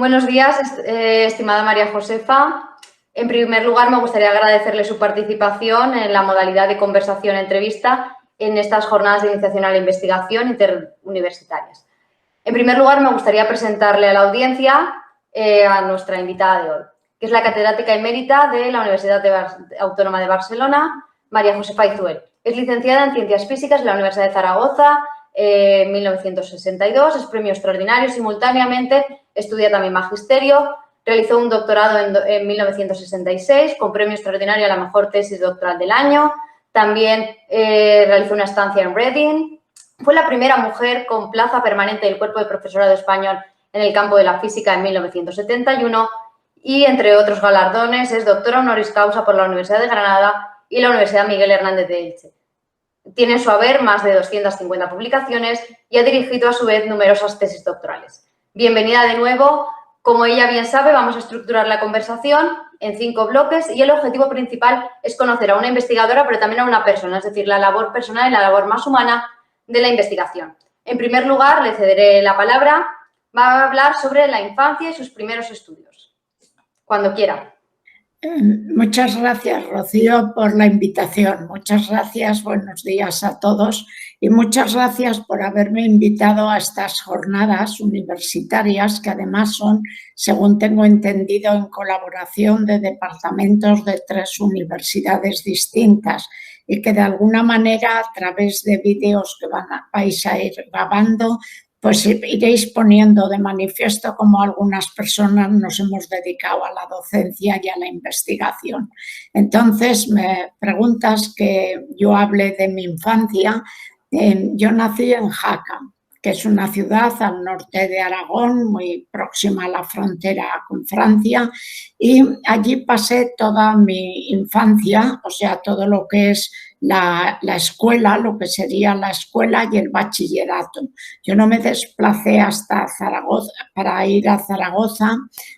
Buenos días, estimada María Josefa. En primer lugar, me gustaría agradecerle su participación en la modalidad de conversación-entrevista en estas jornadas de iniciación a la investigación interuniversitarias. En primer lugar, me gustaría presentarle a la audiencia a nuestra invitada de hoy, que es la catedrática emérita de la Universidad Autónoma de Barcelona, María Josefa Izuel. Es licenciada en Ciencias Físicas en la Universidad de Zaragoza en 1962, es premio extraordinario. Simultáneamente estudia también magisterio, realizó un doctorado en 1966 con premio extraordinario a la mejor tesis doctoral del año. También realizó una estancia en Reading. Fue la primera mujer con plaza permanente del Cuerpo de Profesorado Español en el campo de la física en 1971 y, entre otros galardones, es doctora honoris causa por la Universidad de Granada y la Universidad Miguel Hernández de Elche. Tiene en su haber más de 250 publicaciones y ha dirigido a su vez numerosas tesis doctorales. Bienvenida de nuevo. Como ella bien sabe, vamos a estructurar la conversación en 5 bloques y el objetivo principal es conocer a una investigadora, pero también a una persona, es decir, la labor personal y la labor más humana de la investigación. En primer lugar, le cederé la palabra. Va a hablar sobre la infancia y sus primeros estudios. Cuando quiera. Muchas gracias, Rocío, por la invitación. Muchas gracias, buenos días a todos y muchas gracias por haberme invitado a estas jornadas universitarias que además son, según tengo entendido, en colaboración de departamentos de 3 universidades distintas y que de alguna manera a través de vídeos que vais a ir grabando pues iréis poniendo de manifiesto cómo algunas personas nos hemos dedicado a la docencia y a la investigación. Entonces, me preguntas que yo hable de mi infancia. Yo nací en Jaca, que es una ciudad al norte de Aragón, muy próxima a la frontera con Francia, y allí pasé toda mi infancia, o sea, todo lo que es la escuela, lo que sería la escuela y el bachillerato. Yo no me desplacé hasta Zaragoza para ir a Zaragoza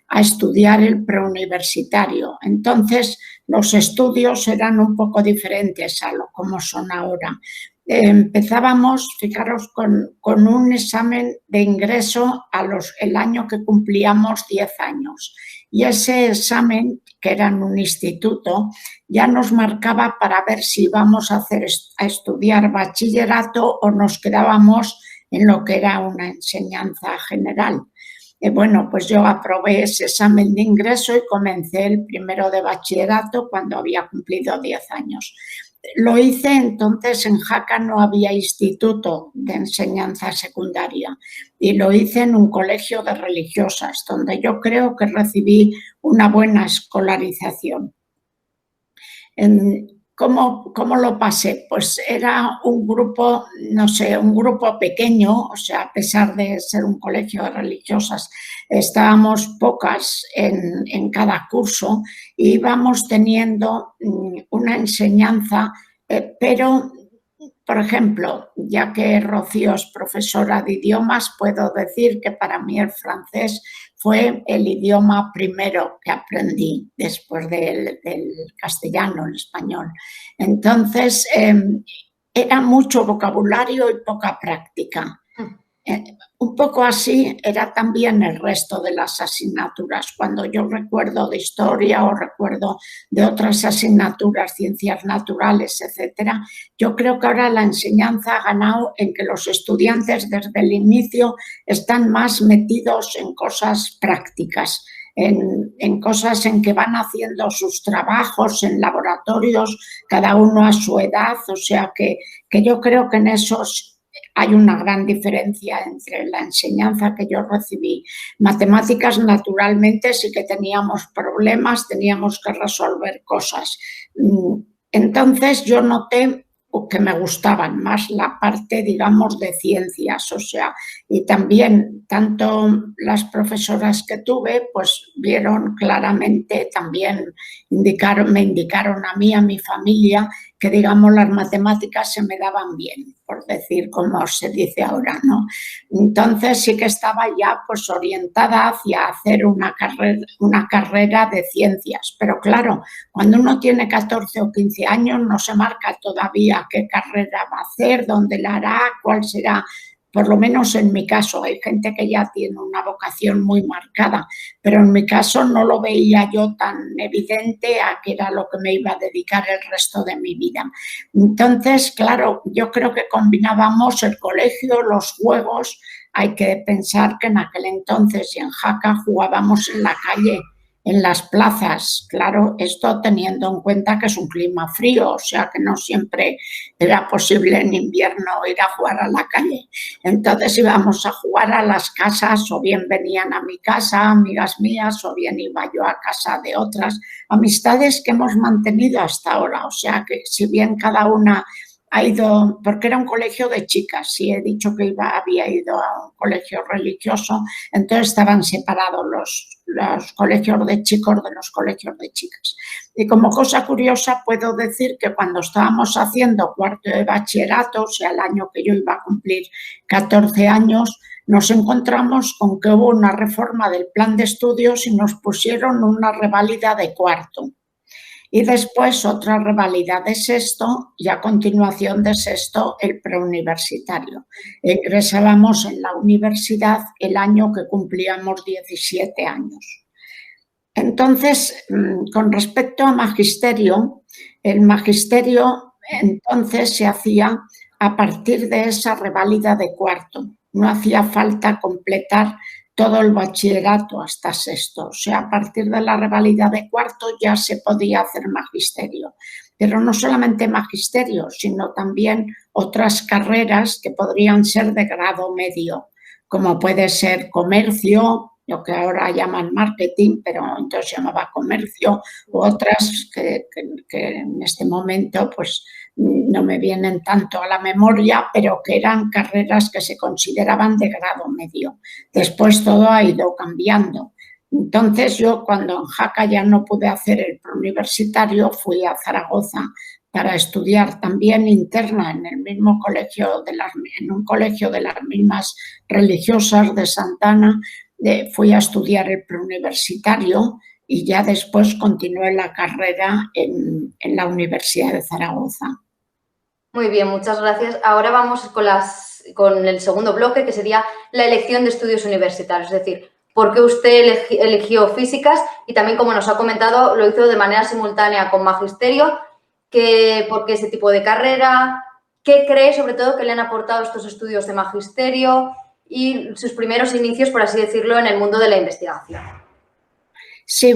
a estudiar el preuniversitario. Entonces, los estudios eran un poco diferentes a lo como son ahora. Empezábamos, fijaros, con un examen de ingreso el año que cumplíamos 10 años. Y ese examen, que era en un instituto, ya nos marcaba para ver si íbamos a estudiar bachillerato o nos quedábamos en lo que era una enseñanza general. Bueno, pues yo aprobé ese examen de ingreso y comencé el primero de bachillerato cuando había cumplido 10 años. Lo hice entonces, en Jaca no había instituto de enseñanza secundaria y lo hice en un colegio de religiosas donde yo creo que recibí una buena escolarización. ¿Cómo lo pasé? Pues era un grupo, no sé, un grupo pequeño, o sea, a pesar de ser un colegio de religiosas, estábamos pocas en cada curso y íbamos teniendo una enseñanza, pero, por ejemplo, ya que Rocío es profesora de idiomas, puedo decir que para mí el francés fue el idioma primero que aprendí después del castellano, el español. Entonces, era mucho vocabulario y poca práctica. Un poco así era también el resto de las asignaturas. Cuando yo recuerdo de historia o recuerdo de otras asignaturas, ciencias naturales, etcétera, yo creo que ahora la enseñanza ha ganado en que los estudiantes desde el inicio están más metidos en cosas prácticas, en cosas en que van haciendo sus trabajos en laboratorios, cada uno a su edad, o sea que yo creo que en esos hay una gran diferencia entre la enseñanza que yo recibí. Matemáticas, naturalmente, sí que teníamos problemas, teníamos que resolver cosas. Entonces, yo noté que me gustaban más la parte, digamos, de ciencias, o sea, y también tanto las profesoras que tuve, pues vieron claramente, también me indicaron a mí, a mi familia, que digamos las matemáticas se me daban bien, por decir como se dice ahora, ¿no? Entonces sí que estaba ya pues orientada hacia hacer una carrera de ciencias, pero claro, cuando uno tiene 14 o 15 años no se marca todavía qué carrera va a hacer, dónde la hará, cuál será por lo menos en mi caso. Hay gente que ya tiene una vocación muy marcada, pero en mi caso no lo veía yo tan evidente a que era lo que me iba a dedicar el resto de mi vida. Entonces, claro, yo creo que combinábamos el colegio, los juegos. Hay que pensar que en aquel entonces y en Jaca jugábamos en la calle, en las plazas, claro, esto teniendo en cuenta que es un clima frío, o sea que no siempre era posible en invierno ir a jugar a la calle. Entonces íbamos a jugar a las casas, o bien venían a mi casa amigas mías, o bien iba yo a casa de otras. Amistades que hemos mantenido hasta ahora, o sea que si bien cada una ha ido, porque era un colegio de chicas, sí he dicho que había ido a un colegio religioso, entonces estaban separados los colegios de chicos de los colegios de chicas. Y como cosa curiosa puedo decir que cuando estábamos haciendo cuarto de bachillerato, o sea, el año que yo iba a cumplir 14 años, nos encontramos con que hubo una reforma del plan de estudios y nos pusieron una reválida de cuarto. Y después otra reválida de sexto y a continuación de sexto el preuniversitario. Ingresábamos en la universidad el año que cumplíamos 17 años. Entonces, con respecto a magisterio, el magisterio entonces se hacía a partir de esa reválida de cuarto. No hacía falta completar todo el bachillerato hasta sexto. O sea, a partir de la reválida de cuarto ya se podía hacer magisterio. Pero no solamente magisterio, sino también otras carreras que podrían ser de grado medio, como puede ser comercio, lo que ahora llaman marketing, pero entonces se llamaba comercio, u otras que en este momento pues no me vienen tanto a la memoria, pero que eran carreras que se consideraban de grado medio. Después todo ha ido cambiando. Entonces yo cuando en Jaca ya no pude hacer el preuniversitario, fui a Zaragoza para estudiar también interna en el mismo colegio, en un colegio de las mismas religiosas de Santa Ana. Fui a estudiar el preuniversitario y ya después continué la carrera en la Universidad de Zaragoza. Muy bien, muchas gracias. Ahora vamos con el segundo bloque, que sería la elección de estudios universitarios, es decir, por qué usted eligió físicas y también, como nos ha comentado, lo hizo de manera simultánea con magisterio, por qué ese tipo de carrera, qué cree sobre todo que le han aportado estos estudios de magisterio y sus primeros inicios, por así decirlo, en el mundo de la investigación. Sí,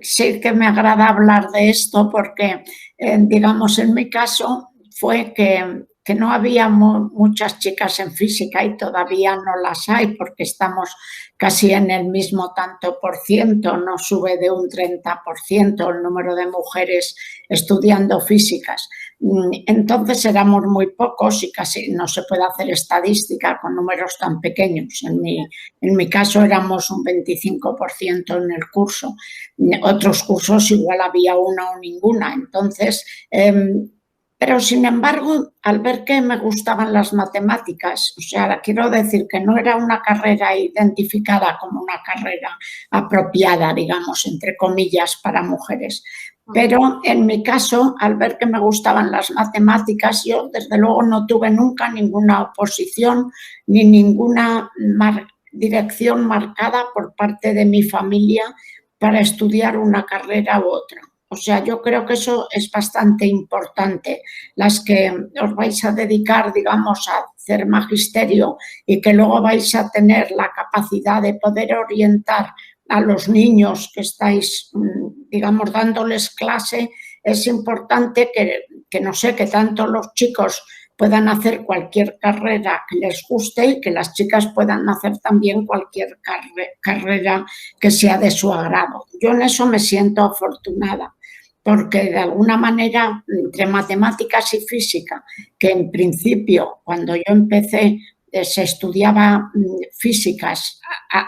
sí que me agrada hablar de esto porque, digamos, en mi caso fue que no había muchas chicas en física y todavía no las hay porque estamos casi en el mismo tanto por ciento, no sube de un 30% el número de mujeres estudiando físicas. Entonces éramos muy pocos y casi no se puede hacer estadística con números tan pequeños. En mi caso éramos un 25% en el curso. Otros cursos igual había una o ninguna. Entonces, pero sin embargo, al ver que me gustaban las matemáticas, o sea, quiero decir que no era una carrera identificada como una carrera apropiada, digamos, entre comillas, para mujeres. Pero en mi caso, al ver que me gustaban las matemáticas, yo desde luego no tuve nunca ninguna oposición ni ninguna dirección marcada por parte de mi familia para estudiar una carrera u otra. O sea, yo creo que eso es bastante importante. Las que os vais a dedicar, digamos, a hacer magisterio y que luego vais a tener la capacidad de poder orientar a los niños que estáis, digamos, dándoles clase, es importante que no sé, que tanto los chicos puedan hacer cualquier carrera que les guste y que las chicas puedan hacer también cualquier carrera que sea de su agrado. Yo en eso me siento afortunada, porque de alguna manera entre matemáticas y física, que en principio cuando yo empecé se estudiaba físicas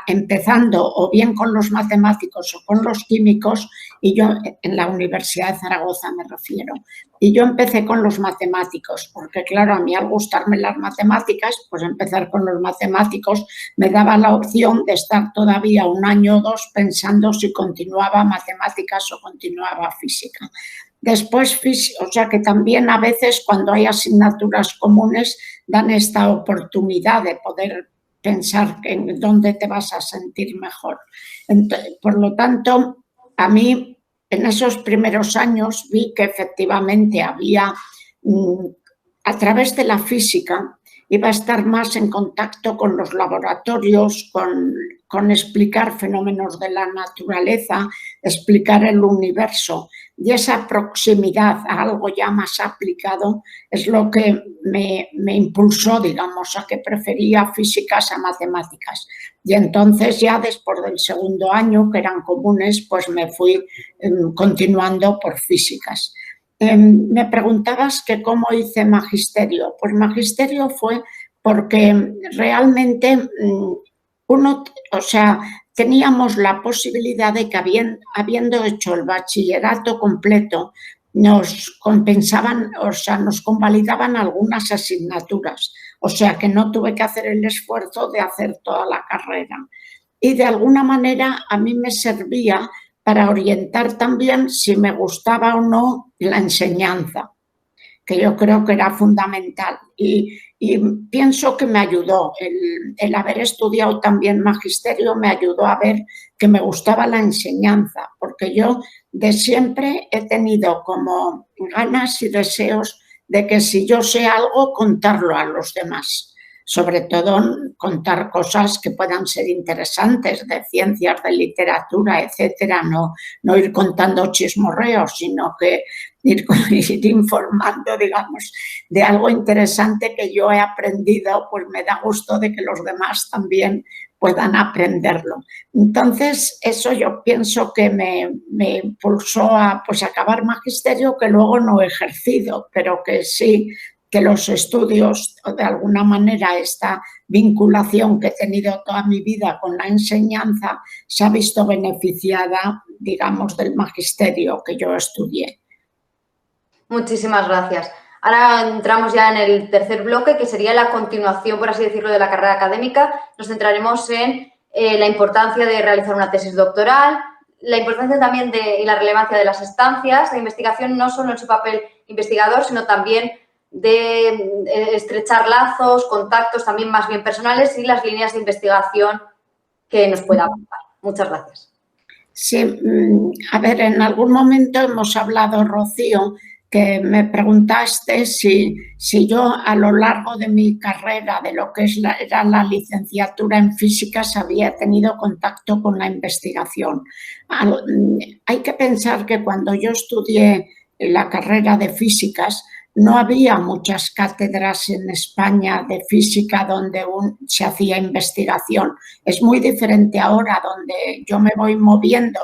empezando o bien con los matemáticos o con los químicos, y yo en la Universidad de Zaragoza me refiero, y yo empecé con los matemáticos, porque claro, a mí al gustarme las matemáticas, pues empezar con los matemáticos me daba la opción de estar todavía un año o dos pensando si continuaba matemáticas o continuaba física. Después, o sea que también a veces cuando hay asignaturas comunes dan esta oportunidad de poder pensar en dónde te vas a sentir mejor. Por lo tanto, a mí en esos primeros años vi que efectivamente había, a través de la física, iba a estar más en contacto con los laboratorios, con explicar fenómenos de la naturaleza, explicar el universo. Y esa proximidad a algo ya más aplicado es lo que me impulsó, digamos, a que prefería físicas a matemáticas. Y entonces ya después del segundo año, que eran comunes, pues me fui continuando por físicas. Me preguntabas que cómo hice magisterio. Pues magisterio fue porque realmente teníamos la posibilidad de que habiendo hecho el bachillerato completo, nos compensaban, nos convalidaban algunas asignaturas. O sea que no tuve que hacer el esfuerzo de hacer toda la carrera. Y de alguna manera a mí me servía para orientar también si me gustaba o no la enseñanza, que yo creo que era fundamental. Y pienso que me ayudó, el haber estudiado también magisterio me ayudó a ver que me gustaba la enseñanza, porque yo de siempre he tenido como ganas y deseos de que si yo sé algo, contarlo a los demás. Sobre todo contar cosas que puedan ser interesantes, de ciencias, de literatura, etcétera, no ir contando chismorreos, sino que ir informando, digamos, de algo interesante que yo he aprendido, pues me da gusto de que los demás también puedan aprenderlo. Entonces, eso yo pienso que me impulsó a acabar magisterio, que luego no he ejercido, pero que sí, que los estudios, de alguna manera, esta vinculación que he tenido toda mi vida con la enseñanza, se ha visto beneficiada, digamos, del magisterio que yo estudié. Muchísimas gracias. Ahora entramos ya en el tercer bloque, que sería la continuación, por así decirlo, de la carrera académica. Nos centraremos en la importancia de realizar una tesis doctoral, la importancia también y la relevancia de las estancias de investigación, no solo en su papel investigador, sino también de estrechar lazos, contactos también más bien personales y las líneas de investigación que nos pueda aportar. Muchas gracias. Sí, a ver, en algún momento hemos hablado, Rocío, que me preguntaste si yo a lo largo de mi carrera, de lo que era la licenciatura en físicas, había tenido contacto con la investigación. Hay que pensar que cuando yo estudié la carrera de físicas, no había muchas cátedras en España de física donde se hacía investigación. Es muy diferente ahora, donde yo me voy moviendo,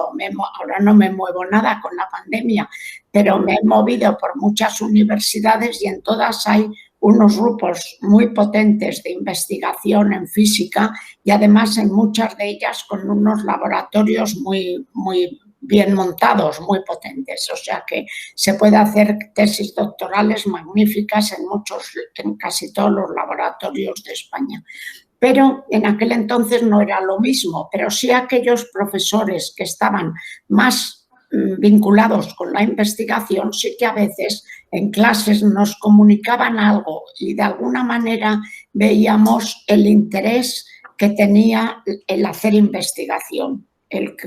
ahora no me muevo nada con la pandemia, pero me he movido por muchas universidades y en todas hay unos grupos muy potentes de investigación en física y además en muchas de ellas con unos laboratorios muy bien montados, muy potentes, o sea que se puede hacer tesis doctorales magníficas en casi todos los laboratorios de España. Pero en aquel entonces no era lo mismo, pero sí aquellos profesores que estaban más vinculados con la investigación, sí que a veces en clases nos comunicaban algo y de alguna manera veíamos el interés que tenía el hacer investigación.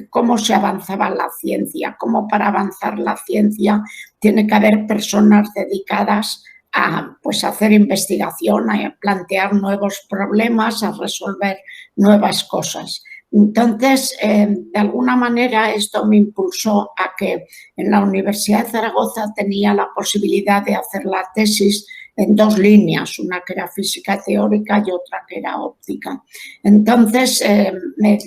Cómo se avanzaba la ciencia, cómo para avanzar la ciencia tiene que haber personas dedicadas a hacer investigación, a plantear nuevos problemas, a resolver nuevas cosas. Entonces, de alguna manera, esto me impulsó a que en la Universidad de Zaragoza tenía la posibilidad de hacer la tesis en dos líneas, una que era física teórica y otra que era óptica. Entonces, me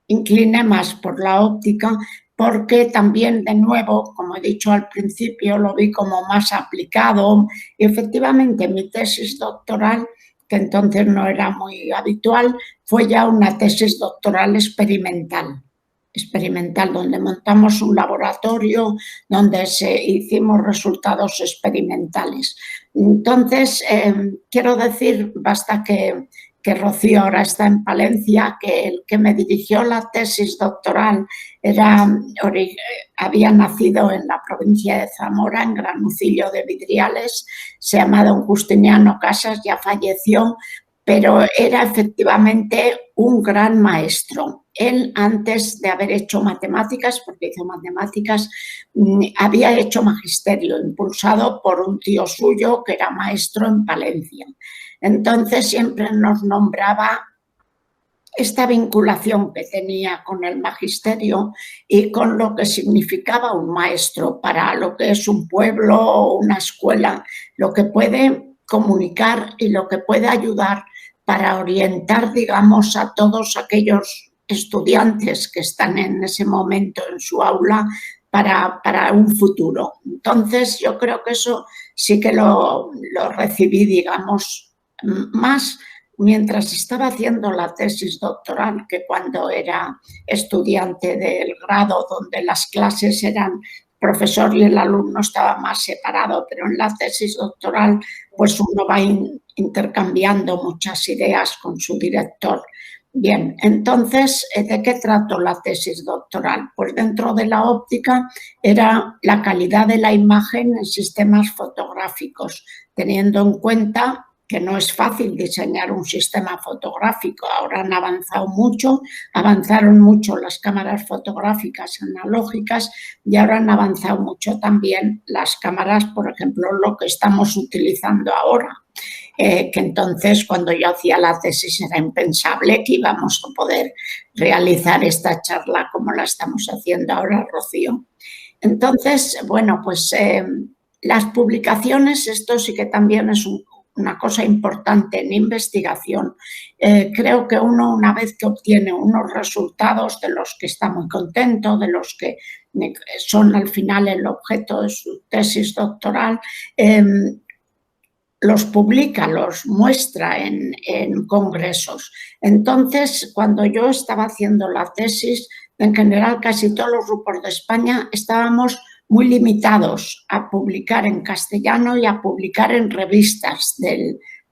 incliné más por la óptica porque también, de nuevo, como he dicho al principio, lo vi como más aplicado y efectivamente mi tesis doctoral, que entonces no era muy habitual, fue ya una tesis doctoral experimental, donde montamos un laboratorio, donde hicimos resultados experimentales. Entonces, quiero decir, basta que que Rocío ahora está en Palencia, que el que me dirigió la tesis doctoral había nacido en la provincia de Zamora, en Granucillo de Vidriales, se llama don Justiniano Casas, ya falleció, pero era efectivamente un gran maestro. Él, antes de haber hecho matemáticas, porque hizo matemáticas, había hecho magisterio, impulsado por un tío suyo que era maestro en Palencia. Entonces siempre nos nombraba esta vinculación que tenía con el magisterio y con lo que significaba un maestro para lo que es un pueblo o una escuela, lo que puede comunicar y lo que puede ayudar para orientar, digamos, a todos aquellos estudiantes que están en ese momento en su aula para un futuro. Entonces, yo creo que eso sí que lo recibí, digamos, más mientras estaba haciendo la tesis doctoral que cuando era estudiante del grado, donde las clases eran profesor y el alumno estaba más separado, pero en la tesis doctoral pues uno va intercambiando muchas ideas con su director. Bien, entonces, ¿de qué trató la tesis doctoral? Pues dentro de la óptica era la calidad de la imagen en sistemas fotográficos, teniendo en cuenta que no es fácil diseñar un sistema fotográfico. Ahora han avanzado mucho, avanzaron mucho las cámaras fotográficas analógicas y ahora han avanzado mucho también las cámaras, por ejemplo, lo que estamos utilizando ahora. Que entonces, cuando yo hacía la tesis, era impensable que íbamos a poder realizar esta charla como la estamos haciendo ahora, Rocío. Entonces, bueno, pues las publicaciones, esto sí que también es una cosa importante en investigación. Creo que uno, una vez que obtiene unos resultados de los que está muy contento, de los que son al final el objeto de su tesis doctoral, los publica, los muestra en congresos. Entonces, cuando yo estaba haciendo la tesis, en general casi todos los grupos de España estábamos muy limitados a publicar en castellano y a publicar en revistas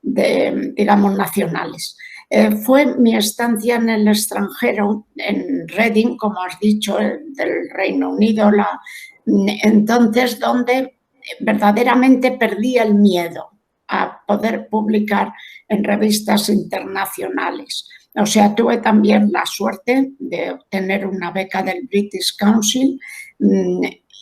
digamos, nacionales. Fue mi estancia en el extranjero, en Reading, como has dicho, del Reino Unido, entonces donde verdaderamente perdí el miedo a poder publicar en revistas internacionales. O sea, tuve también la suerte de obtener una beca del British Council,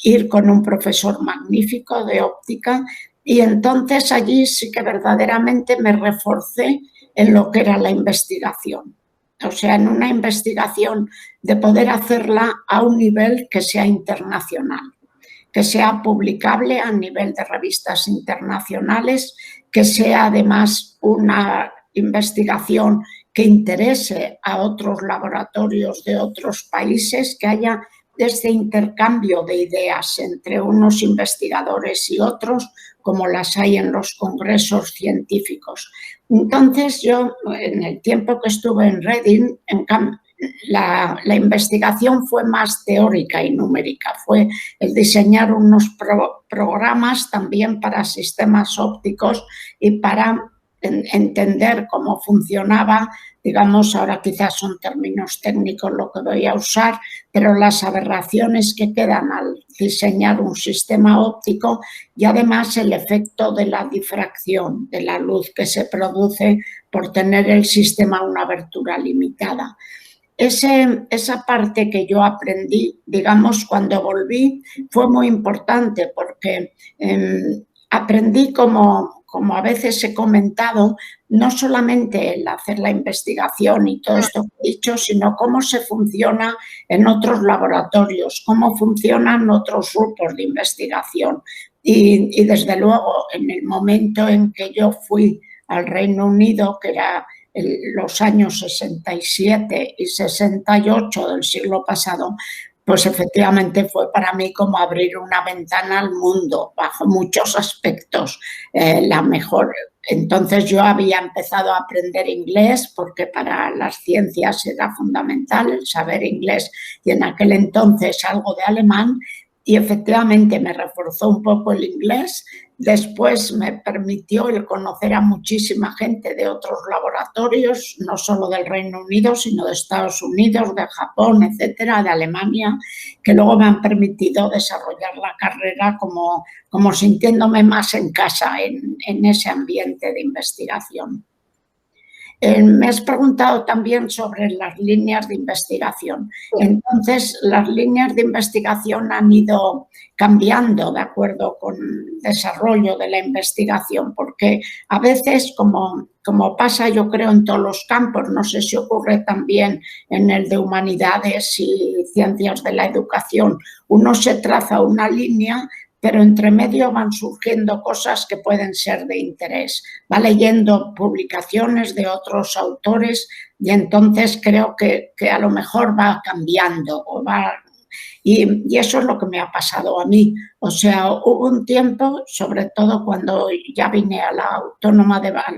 ir con un profesor magnífico de óptica y entonces allí sí que verdaderamente me reforcé en lo que era la investigación. O sea, en una investigación de poder hacerla a un nivel que sea internacional, que sea publicable a nivel de revistas internacionales, que sea además una investigación que interese a otros laboratorios de otros países, que haya este intercambio de ideas entre unos investigadores y otros, como las hay en los congresos científicos. Entonces, yo, en el tiempo que estuve en Reading, la investigación fue más teórica y numérica, fue el diseñar unos programas también para sistemas ópticos y para entender cómo funcionaba, digamos, ahora quizás son términos técnicos lo que voy a usar, pero las aberraciones que quedan al diseñar un sistema óptico y además el efecto de la difracción de la luz que se produce por tener el sistema una abertura limitada. Esa parte que yo aprendí, digamos, cuando volví, fue muy importante porque aprendí como a veces he comentado, no solamente el hacer la investigación y todo esto que he dicho, sino cómo se funciona en otros laboratorios, cómo funcionan otros grupos de investigación. Y desde luego, en el momento en que yo fui al Reino Unido, que era los años 67 y 68 del siglo pasado, pues efectivamente fue para mí como abrir una ventana al mundo, bajo muchos aspectos. La mejor. Entonces yo había empezado a aprender inglés porque para las ciencias era fundamental el saber inglés y en aquel entonces algo de alemán. y efectivamente me reforzó un poco el inglés. Después me permitió el conocer a muchísima gente de otros laboratorios, no solo del Reino Unido, sino de Estados Unidos, de Japón, etcétera, de Alemania, que luego me han permitido desarrollar la carrera como sintiéndome más en casa en ese ambiente de investigación. Me has preguntado también sobre las líneas de investigación. Entonces, las líneas de investigación han ido cambiando de acuerdo con el desarrollo de la investigación, porque a veces, como pasa yo creo en todos los campos, no sé si ocurre también en el de humanidades y ciencias de la educación, uno se traza una línea, pero entre medio van surgiendo cosas que pueden ser de interés. Va leyendo publicaciones de otros autores y entonces creo que a lo mejor va cambiando y eso es lo que me ha pasado a mí. O sea, hubo un tiempo, sobre todo cuando ya vine a la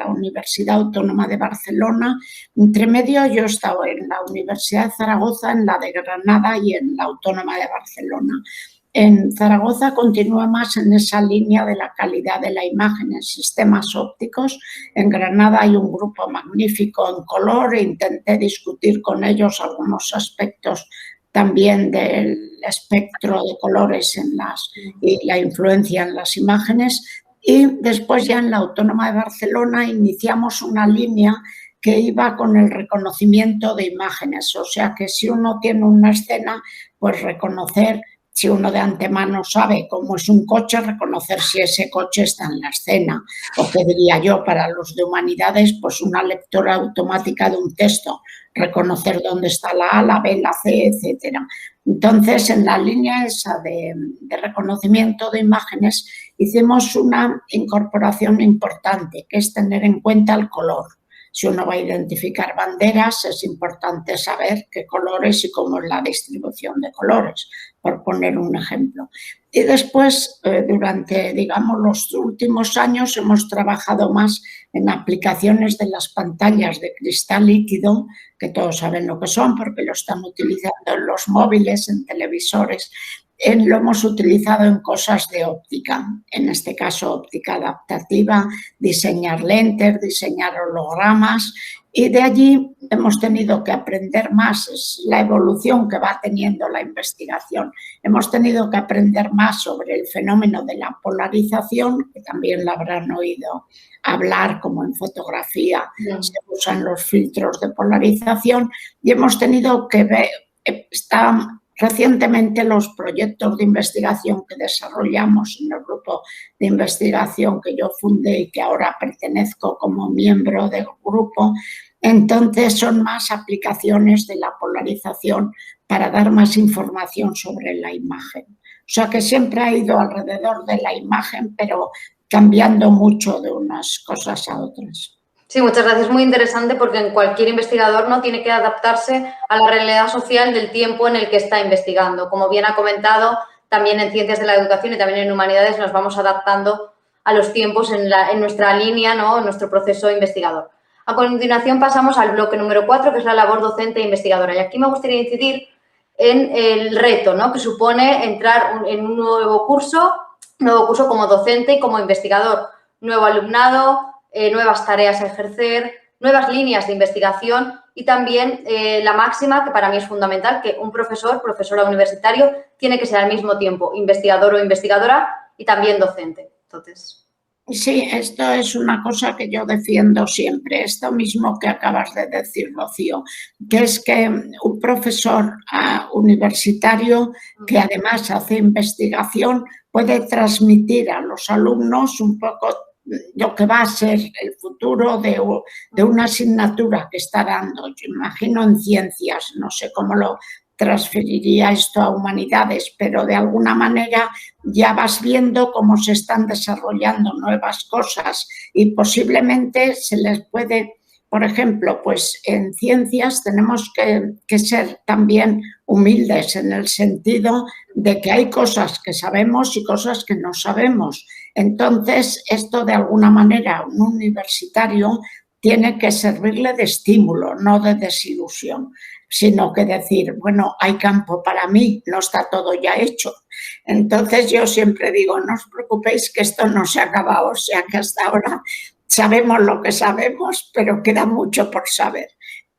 Universidad Autónoma de Barcelona, entre medio yo estaba en la Universidad de Zaragoza, en la de Granada y en la Autónoma de Barcelona. En Zaragoza continúa más en esa línea de la calidad de la imagen en sistemas ópticos. En Granada hay un grupo magnífico en color e intenté discutir con ellos algunos aspectos también del espectro de colores y la influencia en las imágenes. Y después ya en la Autónoma de Barcelona iniciamos una línea que iba con el reconocimiento de imágenes. O sea que si uno tiene una escena, pues reconocer. Si uno de antemano sabe cómo es un coche, reconocer si ese coche está en la escena. O qué diría yo para los de humanidades, pues una lectura automática de un texto, reconocer dónde está la A, la B, la C, etcétera. Entonces, en la línea esa de reconocimiento de imágenes, hicimos una incorporación importante, que es tener en cuenta el color. Si uno va a identificar banderas, es importante saber qué colores y cómo es la distribución de colores, por poner un ejemplo. Y después, durante, digamos, los últimos años, hemos trabajado más en aplicaciones de las pantallas de cristal líquido, que todos saben lo que son porque lo están utilizando en los móviles, en televisores. Lo hemos utilizado en cosas de óptica, en este caso óptica adaptativa, diseñar lentes, diseñar hologramas, y de allí hemos tenido que aprender más, es la evolución que va teniendo la investigación. Hemos tenido que aprender más sobre el fenómeno de la polarización, que también la habrán oído hablar, como en fotografía se usan los filtros de polarización, y hemos tenido que ver, recientemente los proyectos de investigación que desarrollamos en el grupo de investigación que yo fundé y que ahora pertenezco como miembro del grupo, entonces son más aplicaciones de la polarización para dar más información sobre la imagen. O sea que siempre ha ido alrededor de la imagen, pero cambiando mucho de unas cosas a otras. Sí, muchas gracias. Muy interesante porque en cualquier investigador no tiene que adaptarse a la realidad social del tiempo en el que está investigando. Como bien ha comentado, también en ciencias de la educación y también en humanidades nos vamos adaptando a los tiempos en nuestra línea, ¿no? En nuestro proceso investigador. A continuación pasamos al bloque número 4, que es la labor docente e investigadora. Y aquí me gustaría incidir en el reto, ¿no? Que supone entrar en un nuevo curso como docente y como investigador. Nuevo alumnado, nuevas tareas a ejercer, nuevas líneas de investigación y también la máxima, que para mí es fundamental, que un profesora universitario, tiene que ser al mismo tiempo investigador o investigadora y también docente. Entonces... Sí, esto es una cosa que yo defiendo siempre, esto mismo que acabas de decir, Rocío, que es que un profesor universitario que además hace investigación puede transmitir a los alumnos un poco lo que va a ser el futuro de una asignatura que está dando. Yo imagino en ciencias, no sé cómo lo transferiría esto a humanidades, pero de alguna manera ya vas viendo cómo se están desarrollando nuevas cosas y posiblemente se les puede, por ejemplo, pues en ciencias tenemos que ser también humildes en el sentido de que hay cosas que sabemos y cosas que no sabemos. Entonces, esto de alguna manera un universitario tiene que servirle de estímulo, no de desilusión, sino que decir, bueno, hay campo para mí, no está todo ya hecho. Entonces yo siempre digo, no os preocupéis que esto no se ha acabado, o sea que hasta ahora sabemos lo que sabemos, pero queda mucho por saber.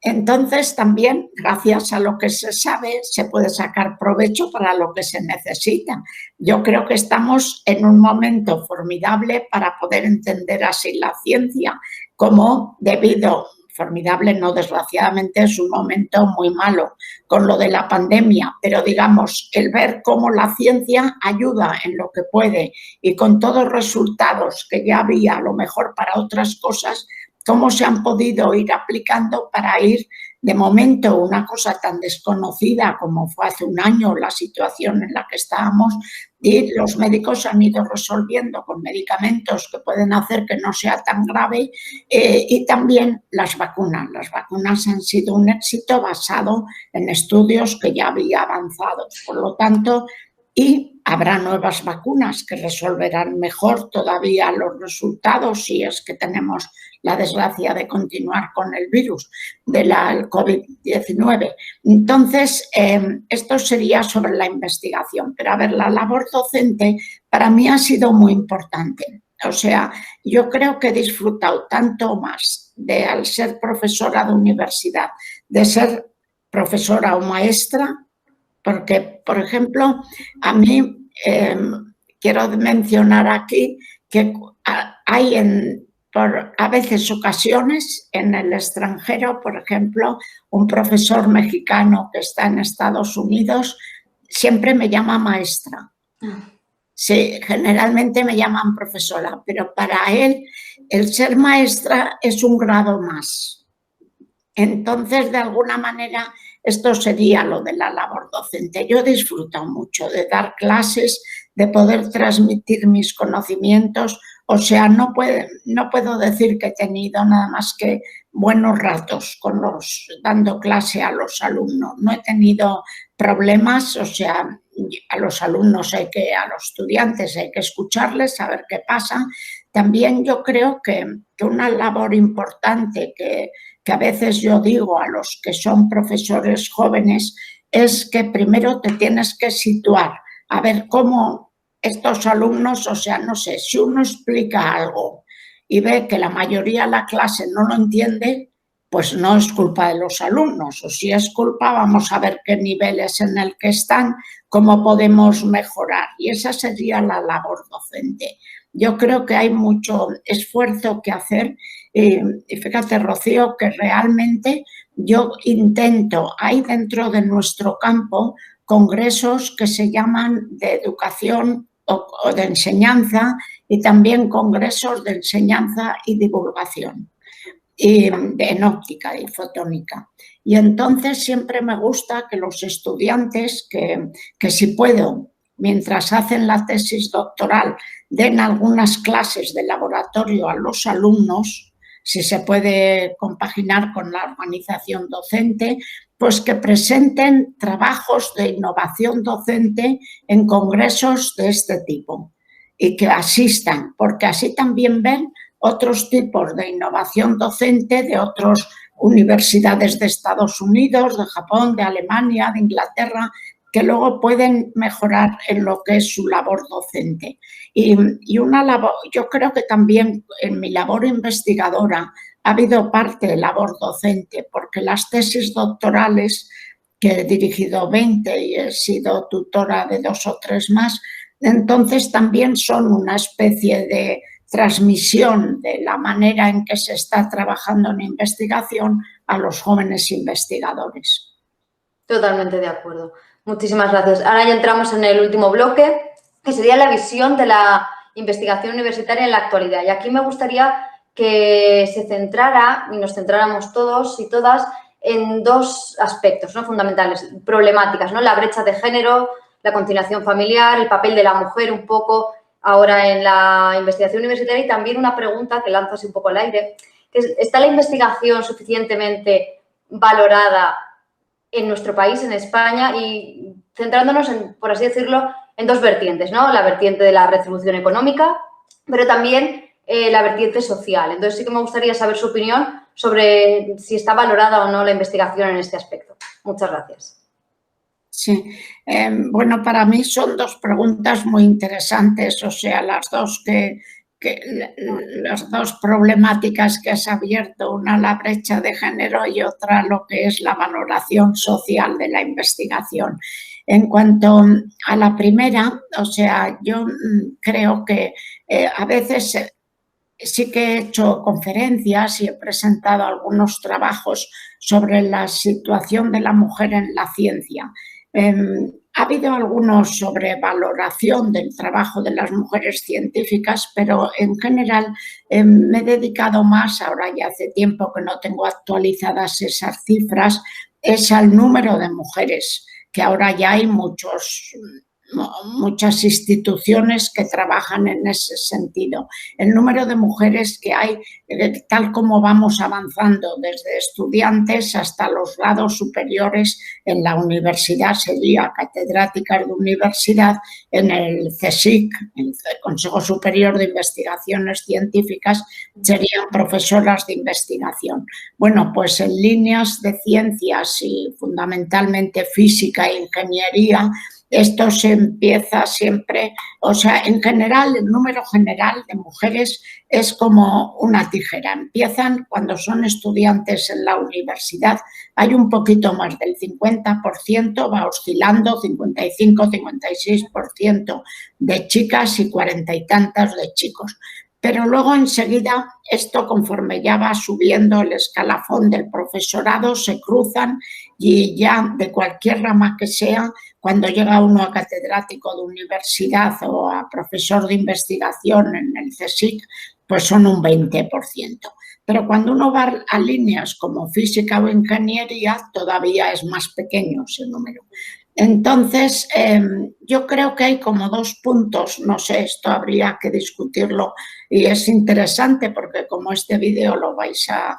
Entonces también, gracias a lo que se sabe, se puede sacar provecho para lo que se necesita. Yo creo que estamos en un momento formidable para poder entender así la ciencia, como formidable no, desgraciadamente es un momento muy malo con lo de la pandemia, pero digamos, el ver cómo la ciencia ayuda en lo que puede y con todos resultados que ya había a lo mejor para otras cosas, cómo se han podido ir aplicando para ir, de momento, una cosa tan desconocida como fue hace un año la situación en la que estábamos, y los médicos han ido resolviendo con medicamentos que pueden hacer que no sea tan grave, y también las vacunas. Las vacunas han sido un éxito basado en estudios que ya había avanzado. Por lo tanto, y habrá nuevas vacunas que resolverán mejor todavía los resultados si es que tenemos la desgracia de continuar con el virus del COVID-19. Entonces, esto sería sobre la investigación. Pero, a ver, la labor docente para mí ha sido muy importante. O sea, yo creo que he disfrutado tanto más de, al ser profesora de universidad, de ser profesora o maestra, porque, por ejemplo, a mí quiero mencionar aquí que hay a veces ocasiones en el extranjero, por ejemplo, un profesor mexicano que está en Estados Unidos siempre me llama maestra. Sí, generalmente me llaman profesora, pero para él el ser maestra es un grado más. Entonces, de alguna manera, esto sería lo de la labor docente. Yo he disfrutado mucho de dar clases, de poder transmitir mis conocimientos. O sea, no puedo decir que he tenido nada más que buenos ratos dando clase a los alumnos. No he tenido problemas, o sea, a los alumnos a los estudiantes hay que escucharles, saber qué pasa. También yo creo que una labor importante que a veces yo digo a los que son profesores jóvenes es que primero te tienes que situar, a ver cómo estos alumnos, o sea, no sé, si uno explica algo y ve que la mayoría de la clase no lo entiende, pues no es culpa de los alumnos, o si es culpa, vamos a ver qué niveles en el que están, cómo podemos mejorar, y esa sería la labor docente. Yo creo que hay mucho esfuerzo que hacer. Y fíjate, Rocío, que realmente yo intento, hay dentro de nuestro campo congresos que se llaman de educación o de enseñanza, y también congresos de enseñanza y divulgación en óptica y fotónica. Y entonces siempre me gusta que los estudiantes, que si puedo, mientras hacen la tesis doctoral, den algunas clases de laboratorio a los alumnos, si se puede compaginar con la organización docente, pues que presenten trabajos de innovación docente en congresos de este tipo y que asistan, porque así también ven otros tipos de innovación docente de otras universidades de Estados Unidos, de Japón, de Alemania, de Inglaterra, que luego pueden mejorar en lo que es su labor docente. Y una labor, yo creo que también en mi labor investigadora ha habido parte de labor docente, porque las tesis doctorales, que he dirigido 20 y he sido tutora de 2 o 3 más, entonces también son una especie de transmisión de la manera en que se está trabajando en investigación a los jóvenes investigadores. Totalmente de acuerdo. Muchísimas gracias. Ahora ya entramos en el último bloque, que sería la visión de la investigación universitaria en la actualidad. Y aquí me gustaría que se centrara, y nos centráramos todos y todas, en 2 aspectos, ¿no?, fundamentales, problemáticas, ¿no? La brecha de género, la conciliación familiar, el papel de la mujer un poco ahora en la investigación universitaria, y también una pregunta que lanzo así un poco al aire, que es, ¿está la investigación suficientemente valorada en nuestro país, en España, y centrándonos, por así decirlo, en 2 vertientes, ¿no? La vertiente de la retribución económica, pero también la vertiente social? Entonces sí que me gustaría saber su opinión sobre si está valorada o no la investigación en este aspecto. Muchas gracias. Sí, bueno, para mí son dos preguntas muy interesantes, o sea, las dos problemáticas que has abierto, una la brecha de género y otra lo que es la valoración social de la investigación. En cuanto a la primera, o sea, yo creo que a veces sí que he hecho conferencias y he presentado algunos trabajos sobre la situación de la mujer en la ciencia. Ha habido algunos sobre valoración del trabajo de las mujeres científicas, pero en general me he dedicado más, ahora ya hace tiempo que no tengo actualizadas esas cifras, es al número de mujeres, que ahora ya hay muchas instituciones que trabajan en ese sentido. El número de mujeres que hay, tal como vamos avanzando desde estudiantes hasta los grados superiores en la universidad, sería catedráticas de universidad, en el CSIC, el Consejo Superior de Investigaciones Científicas, serían profesoras de investigación. Bueno, pues en líneas de ciencias y fundamentalmente física e ingeniería, esto se empieza siempre, o sea, en general, el número general de mujeres es como una tijera. Empiezan cuando son estudiantes en la universidad, hay un poquito más del 50%, va oscilando, 55, 56% de chicas y 40 y tantas de chicos. Pero luego enseguida, esto conforme ya va subiendo el escalafón del profesorado, se cruzan y ya de cualquier rama que sea, cuando llega uno a catedrático de universidad o a profesor de investigación en el CSIC, pues son un 20%. Pero cuando uno va a líneas como física o ingeniería, todavía es más pequeño ese número. Entonces, yo creo que hay como dos puntos, no sé, esto habría que discutirlo y es interesante porque como este vídeo lo vais a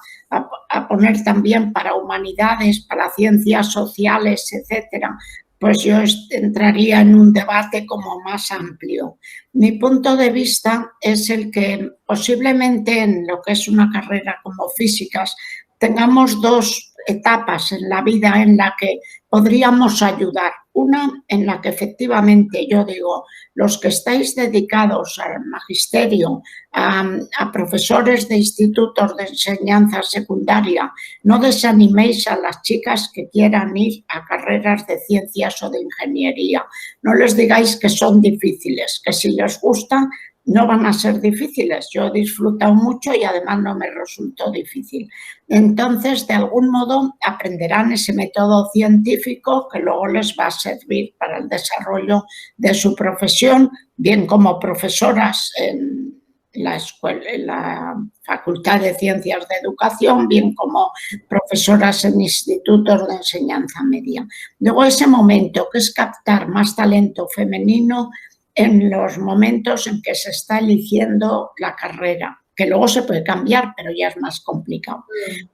poner también para humanidades, para ciencias sociales, etcétera, pues yo entraría en un debate como más amplio. Mi punto de vista es el que posiblemente en lo que es una carrera como físicas tengamos dos etapas en la vida en la que podríamos ayudar. Una en la que efectivamente yo digo, los que estáis dedicados al magisterio, a profesores de institutos de enseñanza secundaria, no desaniméis a las chicas que quieran ir a carreras de ciencias o de ingeniería. No les digáis que son difíciles, que si les gusta no van a ser difíciles. Yo he disfrutado mucho y además no me resultó difícil. Entonces, de algún modo, aprenderán ese método científico que luego les va a servir para el desarrollo de su profesión, bien como profesoras en la escuela, en la Facultad de Ciencias de Educación, bien como profesoras en institutos de enseñanza media. Luego ese momento que es captar más talento femenino en los momentos en que se está eligiendo la carrera, que luego se puede cambiar, pero ya es más complicado.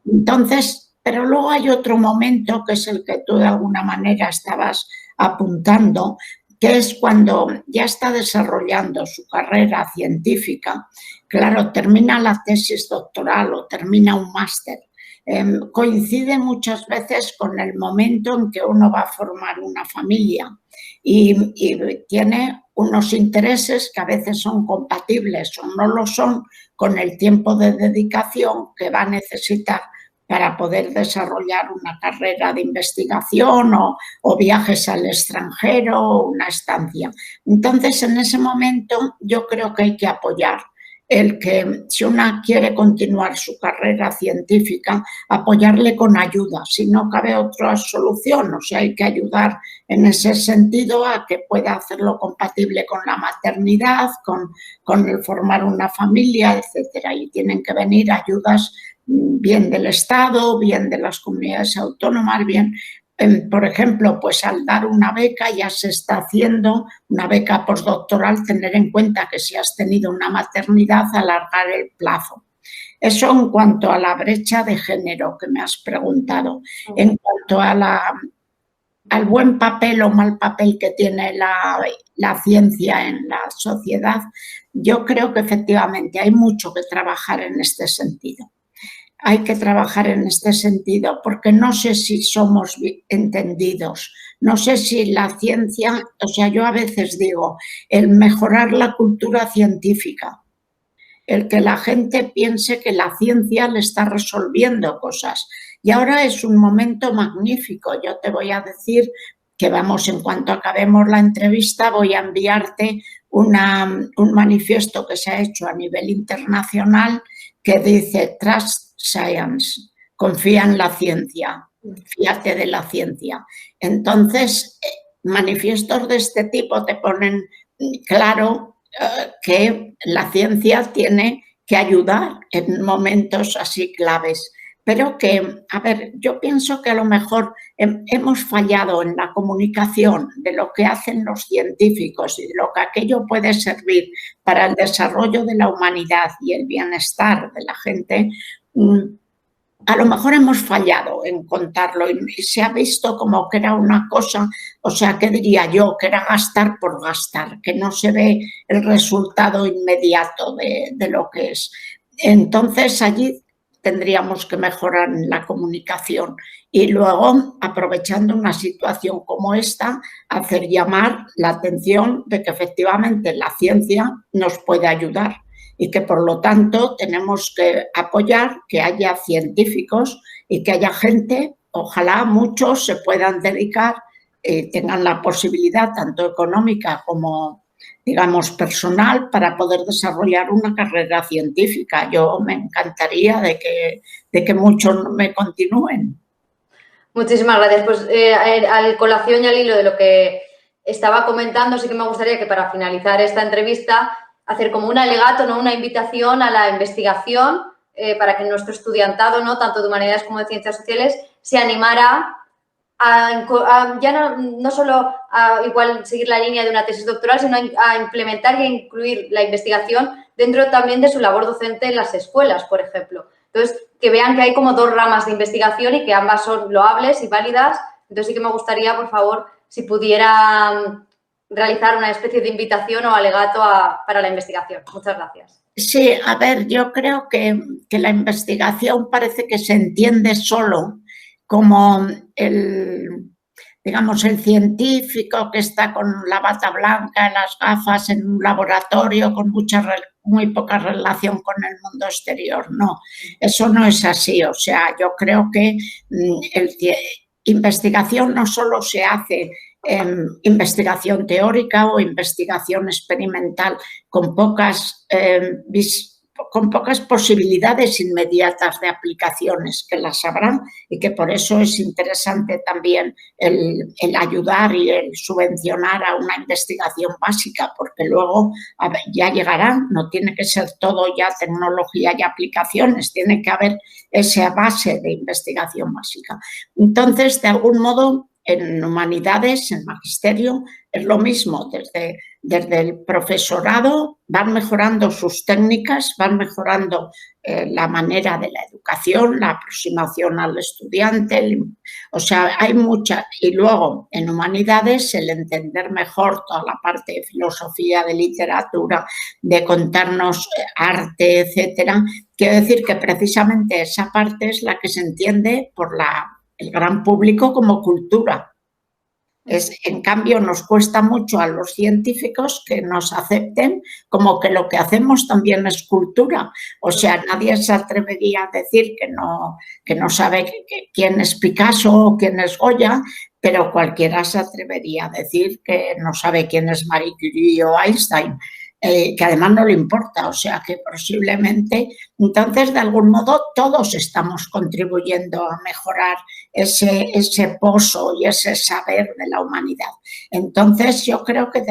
Entonces, pero luego hay otro momento que es el que tú de alguna manera estabas apuntando, que es cuando ya está desarrollando su carrera científica, claro, termina la tesis doctoral o termina un máster. Coincide muchas veces con el momento en que uno va a formar una familia y tiene unos intereses que a veces son compatibles o no lo son con el tiempo de dedicación que va a necesitar para poder desarrollar una carrera de investigación o viajes al extranjero o una estancia. Entonces, en ese momento yo creo que hay que apoyar el que si una quiere continuar su carrera científica, apoyarle con ayuda, si no cabe otra solución, o sea, hay que ayudar en ese sentido a que pueda hacerlo compatible con la maternidad, con el formar una familia, etcétera, y tienen que venir ayudas bien del Estado, bien de las comunidades autónomas, bien, por ejemplo, pues al dar una beca ya se está haciendo una beca postdoctoral, tener en cuenta que si has tenido una maternidad, alargar el plazo. Eso en cuanto a la brecha de género que me has preguntado. En cuanto a al buen papel o mal papel que tiene la ciencia en la sociedad, yo creo que efectivamente hay mucho que trabajar en este sentido. hay que trabajar en este sentido, porque no sé si somos entendidos, no sé si la ciencia, o sea, yo a veces digo, el mejorar la cultura científica, el que la gente piense que la ciencia le está resolviendo cosas. Y ahora es un momento magnífico. Yo te voy a decir que vamos, en cuanto acabemos la entrevista, voy a enviarte un manifiesto que se ha hecho a nivel internacional que dice Trust Science, confía en la ciencia, fíjate de la ciencia. Entonces, manifiestos de este tipo te ponen claro que la ciencia tiene que ayudar en momentos así claves. Pero que, a ver, yo pienso que a lo mejor hemos fallado en la comunicación de lo que hacen los científicos y de lo que aquello puede servir para el desarrollo de la humanidad y el bienestar de la gente. A lo mejor hemos fallado en contarlo y se ha visto como que era una cosa, o sea, ¿qué diría yo? Que era gastar por gastar, que no se ve el resultado inmediato de lo que es. Entonces, allí tendríamos que mejorar en la comunicación y luego, aprovechando una situación como esta, hacer llamar la atención de que efectivamente la ciencia nos puede ayudar y que por lo tanto tenemos que apoyar que haya científicos y que haya gente, ojalá muchos se puedan dedicar, tengan la posibilidad tanto económica como, digamos, personal para poder desarrollar una carrera científica. Yo me encantaría de que muchos me continúen. Muchísimas gracias. Pues al colación y al hilo de lo que estaba comentando, sí que me gustaría que para finalizar esta entrevista hacer como un alegato, ¿no? Una invitación a la investigación para que nuestro estudiantado, ¿no? Tanto de humanidades como de ciencias sociales, se animara a ya no solo a igual seguir la línea de una tesis doctoral, sino a implementar y a incluir la investigación dentro también de su labor docente en las escuelas, por ejemplo. Entonces, que vean que hay como dos ramas de investigación y que ambas son loables y válidas. Entonces, sí que me gustaría, por favor, si pudiera realizar una especie de invitación o alegato para la investigación. Muchas gracias. Sí, a ver, yo creo que la investigación parece que se entiende solo como digamos, el científico que está con la bata blanca, las gafas en un laboratorio con muy poca relación con el mundo exterior. No, eso no es así. O sea, yo creo que investigación no solo se hace investigación teórica o investigación experimental con pocas posibilidades inmediatas de aplicaciones, que las habrán y que por eso es interesante también el ayudar y el subvencionar a una investigación básica, porque luego ya llegará, no tiene que ser todo ya tecnología y aplicaciones, tiene que haber esa base de investigación básica. Entonces, de algún modo, en humanidades, en magisterio, es lo mismo, desde el profesorado van mejorando sus técnicas, van mejorando la manera de la educación, la aproximación al estudiante, o sea, hay mucha, y luego en humanidades el entender mejor toda la parte de filosofía, de literatura, de contarnos arte, etcétera. Quiero decir que precisamente esa parte es la que se entiende por el gran público como cultura. En cambio, nos cuesta mucho a los científicos que nos acepten como que lo que hacemos también es cultura. O sea, nadie se atrevería a decir que no sabe quién es Picasso o quién es Goya, pero cualquiera se atrevería a decir que no sabe quién es Marie Curie o Einstein. Que además no le importa, o sea que posiblemente, entonces de algún modo todos estamos contribuyendo a mejorar ese pozo y ese saber de la humanidad. Entonces yo creo que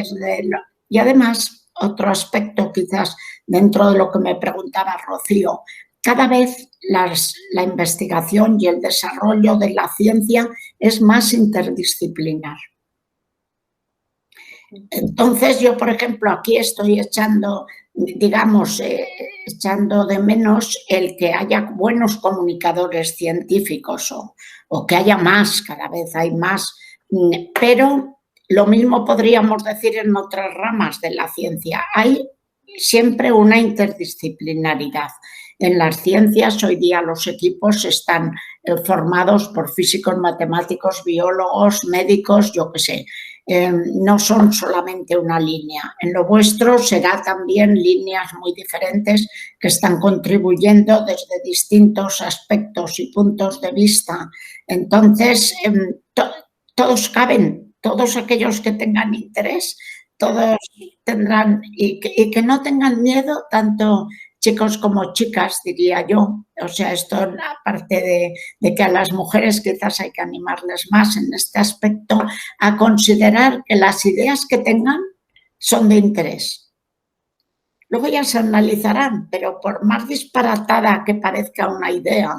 y además otro aspecto quizás dentro de lo que me preguntaba Rocío, cada vez la investigación y el desarrollo de la ciencia es más interdisciplinar. Entonces yo, por ejemplo, aquí estoy echando, digamos, echando de menos el que haya buenos comunicadores científicos o que haya más, cada vez hay más, pero lo mismo podríamos decir en otras ramas de la ciencia. Hay siempre una interdisciplinaridad en las ciencias. Hoy día los equipos están formados por físicos, matemáticos, biólogos, médicos, yo qué sé. No son solamente una línea. En lo vuestro será también líneas muy diferentes que están contribuyendo desde distintos aspectos y puntos de vista. Entonces, todos caben, todos aquellos que tengan interés, todos tendrán, y que no tengan miedo, tanto chicos como chicas, diría yo. O sea, esto aparte de que a las mujeres quizás hay que animarles más en este aspecto, a considerar que las ideas que tengan son de interés. Luego ya se analizarán, pero por más disparatada que parezca una idea,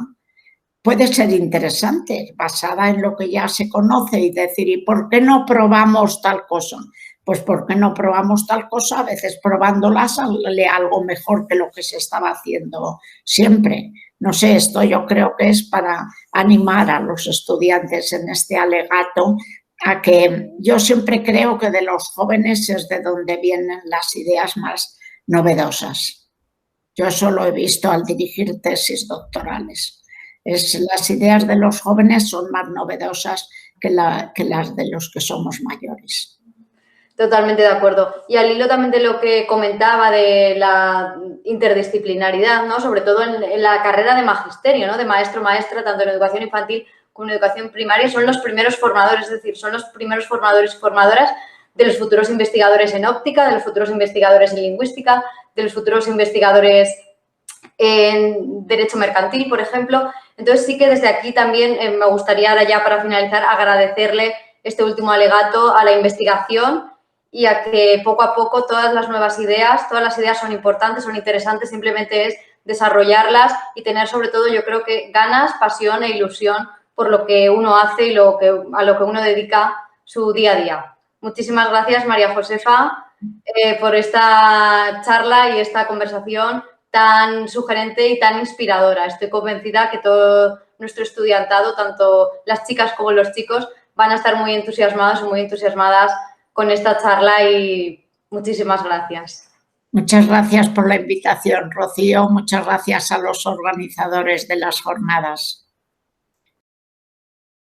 puede ser interesante, basada en lo que ya se conoce, y decir, ¿y por qué no probamos tal cosa? Pues ¿por qué no probamos tal cosa? A veces probándola sale algo mejor que lo que se estaba haciendo siempre. No sé, esto yo creo que es para animar a los estudiantes en este alegato a que yo siempre creo que de los jóvenes es de donde vienen las ideas más novedosas. Yo eso lo he visto al dirigir tesis doctorales. Las ideas de los jóvenes son más novedosas que las de los que somos mayores. Totalmente de acuerdo. Y al hilo también de lo que comentaba de la interdisciplinaridad, ¿no? Sobre todo en la carrera de magisterio, ¿no? De maestro-maestra, tanto en educación infantil como en educación primaria, son los primeros formadores, es decir, son los primeros formadores y formadoras de los futuros investigadores en óptica, de los futuros investigadores en lingüística, de los futuros investigadores en derecho mercantil, por ejemplo. Entonces, sí que desde aquí también me gustaría, ahora ya para finalizar, agradecerle este último alegato a la investigación y a que poco a poco todas las ideas son importantes, son interesantes, simplemente es desarrollarlas y tener sobre todo, yo creo que ganas, pasión e ilusión por lo que uno hace y a lo que uno dedica su día a día. Muchísimas gracias, María Josefa, por esta charla y esta conversación tan sugerente y tan inspiradora. Estoy convencida que todo nuestro estudiantado, tanto las chicas como los chicos, van a estar muy entusiasmados y muy entusiasmadas con esta charla y muchísimas gracias. Muchas gracias por la invitación, Rocío. Muchas gracias a los organizadores de las jornadas.